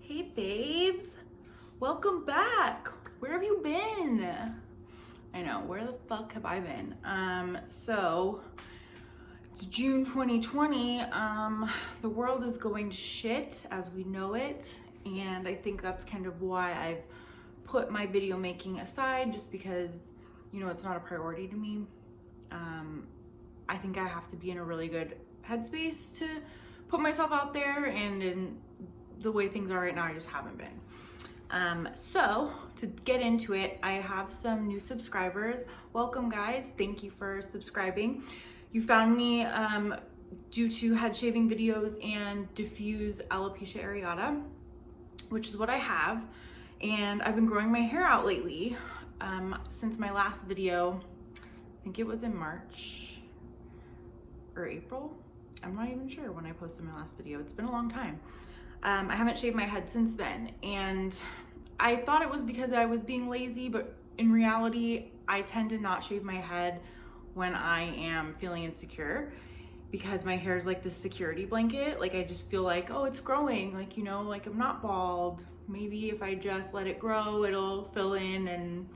Hey babes, welcome back. Where have you been? I know, where the fuck have I been? So it's June 2020. The world is going to shit as we know it, and I think that's kind of why I've put my video making aside, just because, you know, it's not a priority to me. I think I have to be in a really good headspace to put myself out there, and in the way things are right now, I just haven't been. So to get into it, I have some new subscribers. Welcome guys, thank you for subscribing. You found me due to head shaving videos and diffuse alopecia areata, which is what I have. And I've been growing my hair out lately since my last video. I think it was in March or April. I'm not even sure when I posted my last video. It's been a long time. I haven't shaved my head since then, and I thought it was because I was being lazy, but in reality, I tend to not shave my head when I am feeling insecure, because my hair is like this security blanket. Like, I just feel like, oh, it's growing, like, you know, like I'm not bald. Maybe if I just let it grow, it'll fill in and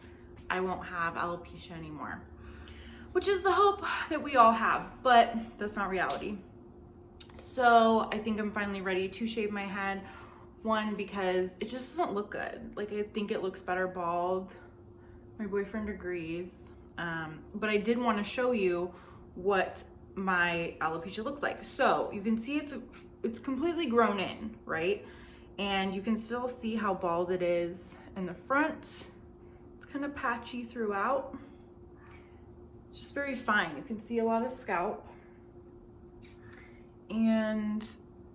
I won't have alopecia anymore, which is the hope that we all have, but that's not reality. So I think I'm finally ready to shave my head. One, because it just doesn't look good. Like, I think it looks better bald. My boyfriend agrees. But I did want to show you what my alopecia looks like. So you can see it's completely grown in, right? And you can still see how bald it is in the front. It's kind of patchy throughout. It's just very fine. You can see a lot of scalp. And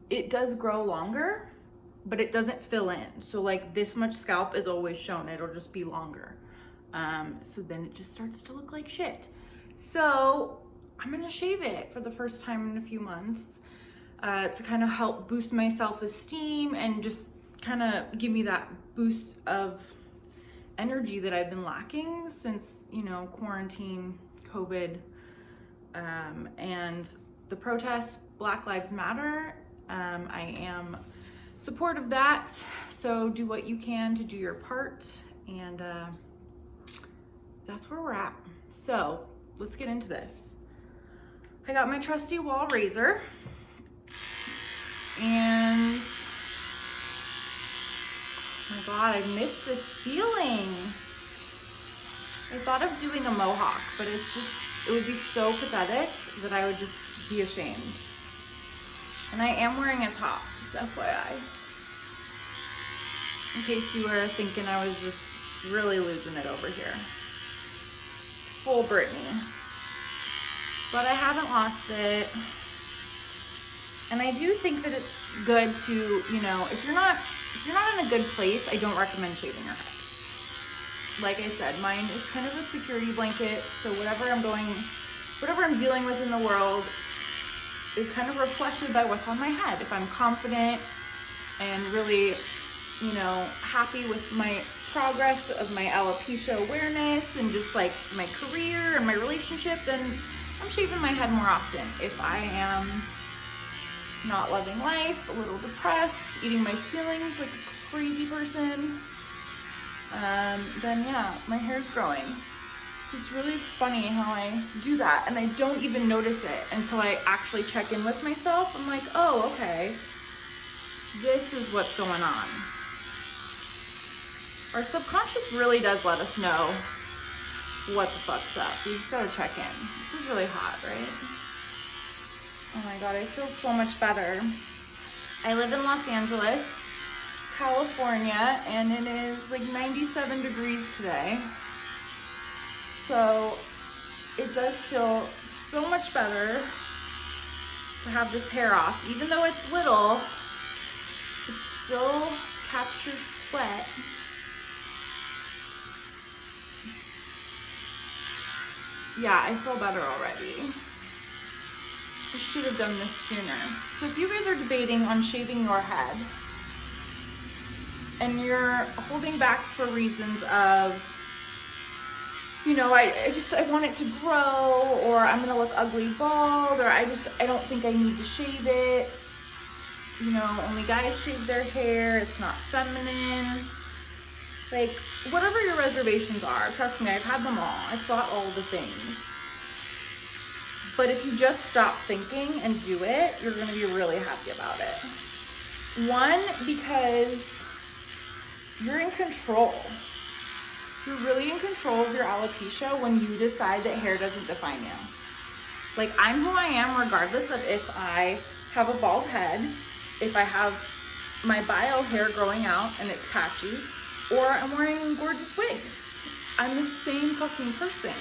it does grow longer, but it doesn't fill in. So like this much scalp is always shown. It'll just be longer. So then it just starts to look like shit. So I'm gonna shave it for the first time in a few months to kind of help boost my self-esteem and just kind of give me that boost of energy that I've been lacking since, you know, quarantine, COVID, and the protests. Black Lives Matter. I am supportive of that, so do what you can to do your part, and that's where we're at. So let's get into this. I got my trusty wall razor, and oh my god, I miss this feeling. I thought of doing a mohawk, but it would be so pathetic that I would just be ashamed. And I am wearing a top, just FYI. In case you were thinking I was just really losing it over here. Full Britney. But I haven't lost it. And I do think that it's good to, you know, if you're not in a good place, I don't recommend shaving your head. Like I said, mine is kind of a security blanket, so whatever I'm dealing with in the world is kind of reflected by what's on my head. If I'm confident and really, you know, happy with my progress of my alopecia awareness and just like my career and my relationship, then I'm shaving my head more often. If I am not loving life, a little depressed, eating my feelings like a crazy person, then yeah, my hair's growing. So it's really funny how I do that, and I don't even notice it until I actually check in with myself. I'm like, oh, okay, this is what's going on. Our subconscious really does let us know what the fuck's up. You just gotta check in. This is really hot, right? Oh my god, I feel so much better. I live in Los Angeles, California, and it is like 97 degrees today. So it does feel so much better to have this hair off. Even though it's little, it still captures sweat. Yeah, I feel better already. I should have done this sooner. So if you guys are debating on shaving your head and you're holding back for reasons of, you know, I want it to grow, or I'm gonna look ugly bald, or I don't think I need to shave it, you know, only guys shave their hair, it's not feminine. Like, whatever your reservations are, trust me, I've had them all. I've thought all the things. But if you just stop thinking and do it, you're gonna be really happy about it. One, because you're in control. You're really in control of your alopecia when you decide that hair doesn't define you. Like, I'm who I am regardless of if I have a bald head, if I have my bio hair growing out and it's patchy, or I'm wearing gorgeous wigs. I'm the same fucking person.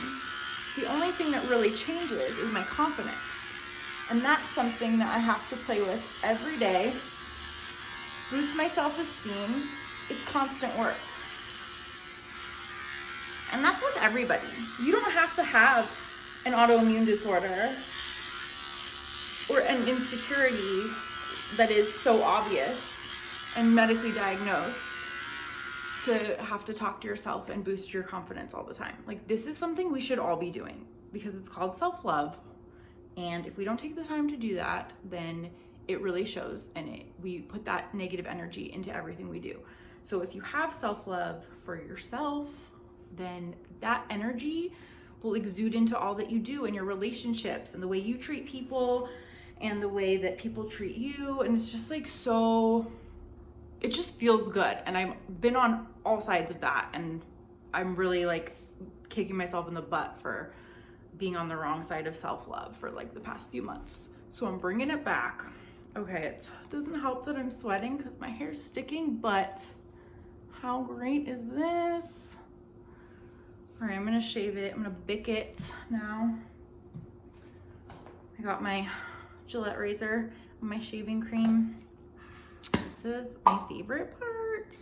The only thing that really changes is my confidence. And that's something that I have to play with every day. Boost my self-esteem. It's constant work. And that's with everybody. You don't have to have an autoimmune disorder or an insecurity that is so obvious and medically diagnosed to have to talk to yourself and boost your confidence all the time. Like, this is something we should all be doing because it's called self-love. And if we don't take the time to do that, then it really shows, and we put that negative energy into everything we do. So if you have self-love for yourself, then that energy will exude into all that you do in your relationships and the way you treat people and the way that people treat you. And it's just like, so it just feels good. And I've been on all sides of that, and I'm really like kicking myself in the butt for being on the wrong side of self-love for like the past few months. So I'm bringing it back. Okay, it doesn't help that I'm sweating because my hair's sticking, but how great is this? All right, I'm gonna shave it. I'm gonna bick it now. I got my Gillette razor and my shaving cream. This is my favorite part.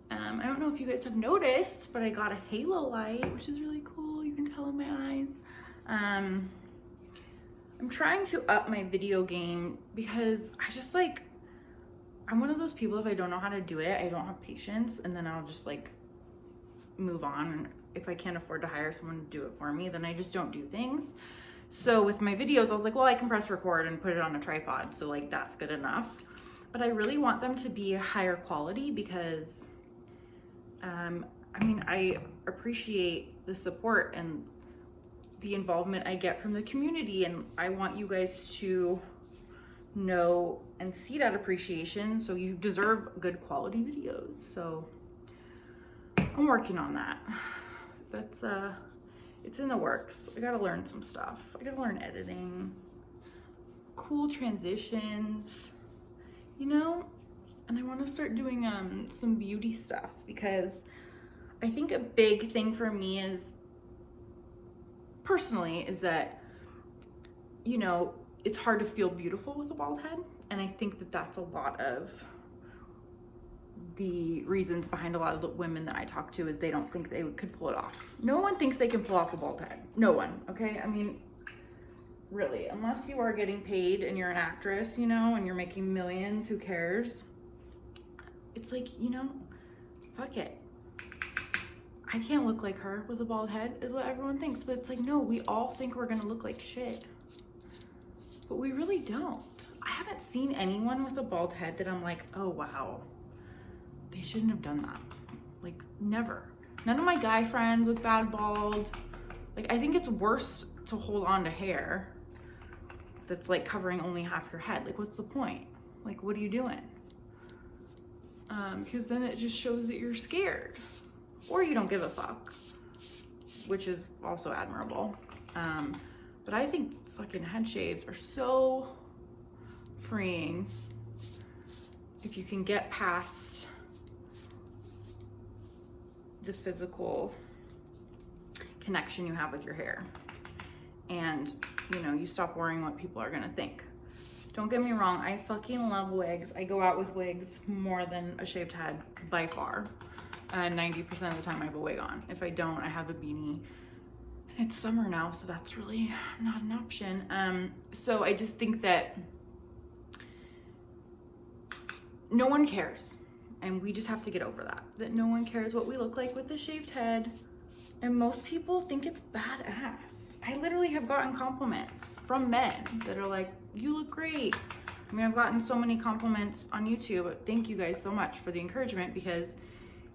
I don't know if you guys have noticed, but I got a halo light, which is really cool. You can tell in my eyes. I'm trying to up my video game because I just like, I'm one of those people, if I don't know how to do it, I don't have patience, and then I'll just like move on. If I can't afford to hire someone to do it for me, then I just don't do things. So with my videos, I was like, well, I can press record and put it on a tripod, so like that's good enough. But I really want them to be higher quality because I mean, I appreciate the support and the involvement I get from the community, and I want you guys to know and see that appreciation, so you deserve good quality videos. So I'm working on that. That's it's in the works. I gotta learn some stuff. I gotta learn editing, cool transitions, you know? And I want to start doing some beauty stuff, because I think a big thing for me is, personally, is that, you know, it's hard to feel beautiful with a bald head. And I think that that's a lot of the reasons behind a lot of the women that I talk to, is they don't think they could pull it off. No one thinks they can pull off a bald head. No one, okay? I mean, really, unless you are getting paid and you're an actress, you know, and you're making millions, who cares? It's like, you know, fuck it. I can't look like her with a bald head, is what everyone thinks. But it's like, no, we all think we're gonna look like shit. But we really don't. I haven't seen anyone with a bald head that I'm like, oh wow, they shouldn't have done that. Like, never. None of my guy friends look bad bald. Like, I think it's worse to hold on to hair that's like covering only half your head. Like, what's the point? Like, what are you doing? Because then it just shows that you're scared, or you don't give a fuck, which is also admirable. But I think fucking head shaves are so freeing if you can get past the physical connection you have with your hair, and you know, you stop worrying what people are gonna think. Don't get me wrong, I fucking love wigs. I go out with wigs more than a shaved head by far. 90% of the time I have a wig on. If I don't, I have a beanie. It's summer now, so that's really not an option. So I just think that no one cares, and we just have to get over that. That no one cares what we look like with a shaved head, and most people think it's badass. I literally have gotten compliments from men that are like, you look great. I mean, I've gotten so many compliments on YouTube. Thank you guys so much for the encouragement, because,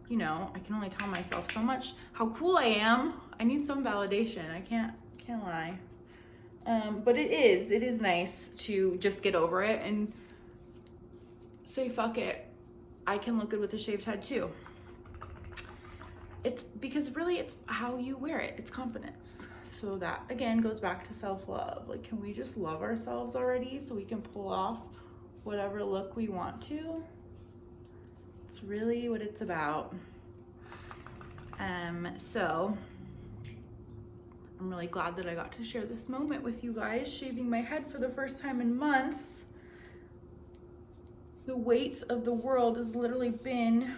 you know, I can only tell myself so much how cool I am. I need some validation. I can't lie. But it is nice to just get over it and say, fuck it. I can look good with a shaved head too. It's because really it's how you wear it. It's confidence. So that again goes back to self-love. Like, can we just love ourselves already so we can pull off whatever look we want to? It's really what it's about. So I'm really glad that I got to share this moment with you guys, shaving my head for the first time in months. The weight of the world has literally been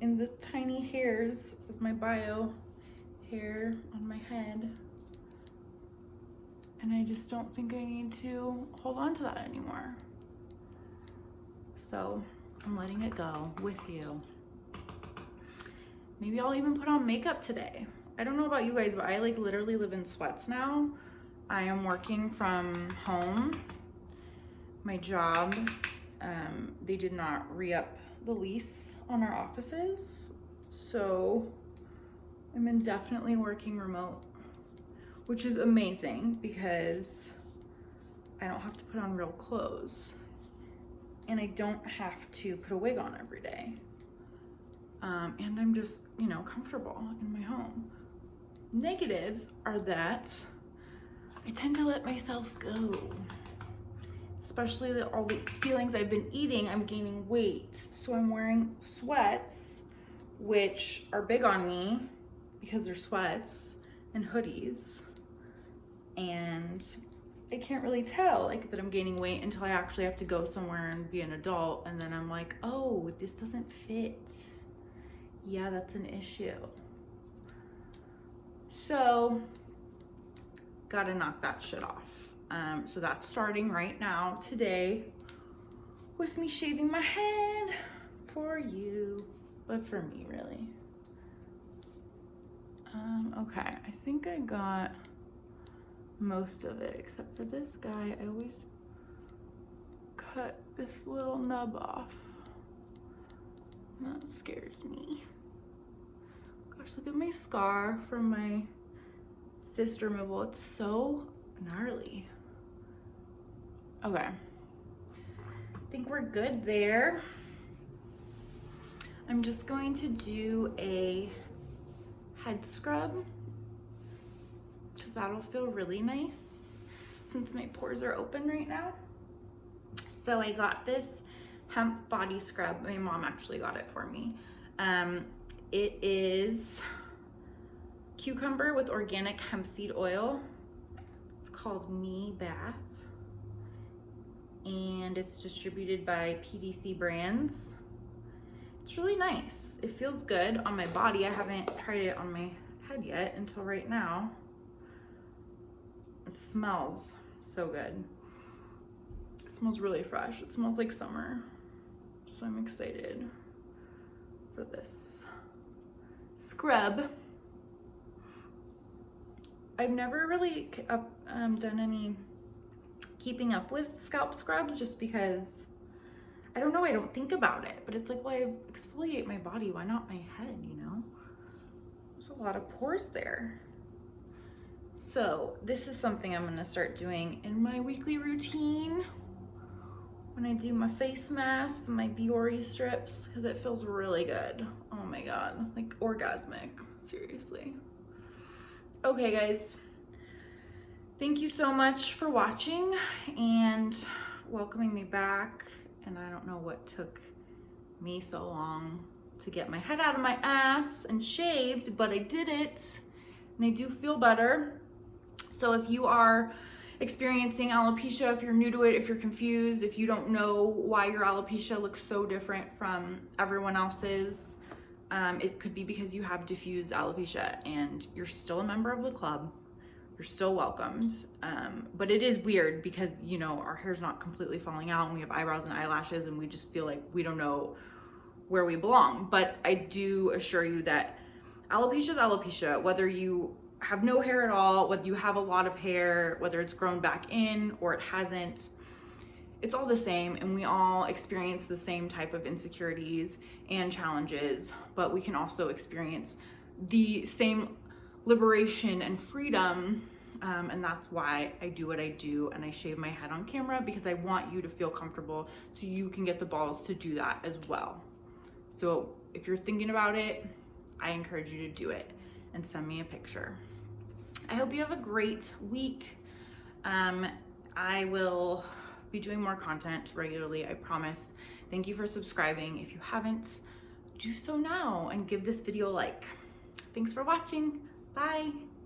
in the tiny hairs of my bio hair on my head. And I just don't think I need to hold on to that anymore. So I'm letting it go with you. Maybe I'll even put on makeup today. I don't know about you guys, but I like literally live in sweats now. I am working from home. My job, they did not re-up the lease on our offices. So I'm indefinitely working remote, which is amazing because I don't have to put on real clothes and I don't have to put a wig on every day. And I'm just, you know, comfortable in my home. Negatives are that I tend to let myself go, especially all the feelings I've been eating. I'm gaining weight, so I'm wearing sweats, which are big on me because they're sweats, and hoodies, and I can't really tell like that I'm gaining weight until I actually have to go somewhere and be an adult, and then I'm like, oh, this doesn't fit. Yeah, that's an issue. So gotta knock that shit off. So that's starting right now today with me shaving my head for you, but for me really. Okay, I think I got most of it except for this guy. I always cut this little nub off. That scares me. Gosh, look at my scar from my cyst removal. It's so gnarly. Okay, I think we're good there. I'm just going to do a head scrub because that'll feel really nice since my pores are open right now. So I got this hemp body scrub. My mom actually got it for me. It is cucumber with organic hemp seed oil. It's called Me Bath, and it's distributed by PDC Brands. It's really nice. It feels good on my body. I haven't tried it on my head yet until right now. It smells so good. It smells really fresh. It smells like summer. So I'm excited for this scrub. I've never really done any keeping up with scalp scrubs just because, I don't know, I don't think about it, but it's like, well, I exfoliate my body, why not my head, you know? There's a lot of pores there. So this is something I'm gonna start doing in my weekly routine when I do my face masks and my Biore strips, because it feels really good. Oh my God, like orgasmic, seriously. Okay guys, thank you so much for watching and welcoming me back. And I don't know what took me so long to get my head out of my ass and shaved, but I did it and I do feel better. So if you are experiencing alopecia, if you're new to it, if you're confused, if you don't know why your alopecia looks so different from everyone else's, it could be because you have diffuse alopecia and you're still a member of the club. You're still welcomed. But it is weird because, you know, our hair's not completely falling out and we have eyebrows and eyelashes and we just feel like we don't know where we belong. But I do assure you that alopecia is alopecia, whether you have no hair at all, whether you have a lot of hair, whether it's grown back in or it hasn't, it's all the same, and we all experience the same type of insecurities and challenges, but we can also experience the same liberation and freedom. And that's why I do what I do, and I shave my head on camera, because I want you to feel comfortable so you can get the balls to do that as well. So if you're thinking about it, I encourage you to do it and send me a picture. I hope you have a great week. I will be doing more content regularly, I promise. Thank you for subscribing. If you haven't, do so now and give this video a like. Thanks for watching. Bye.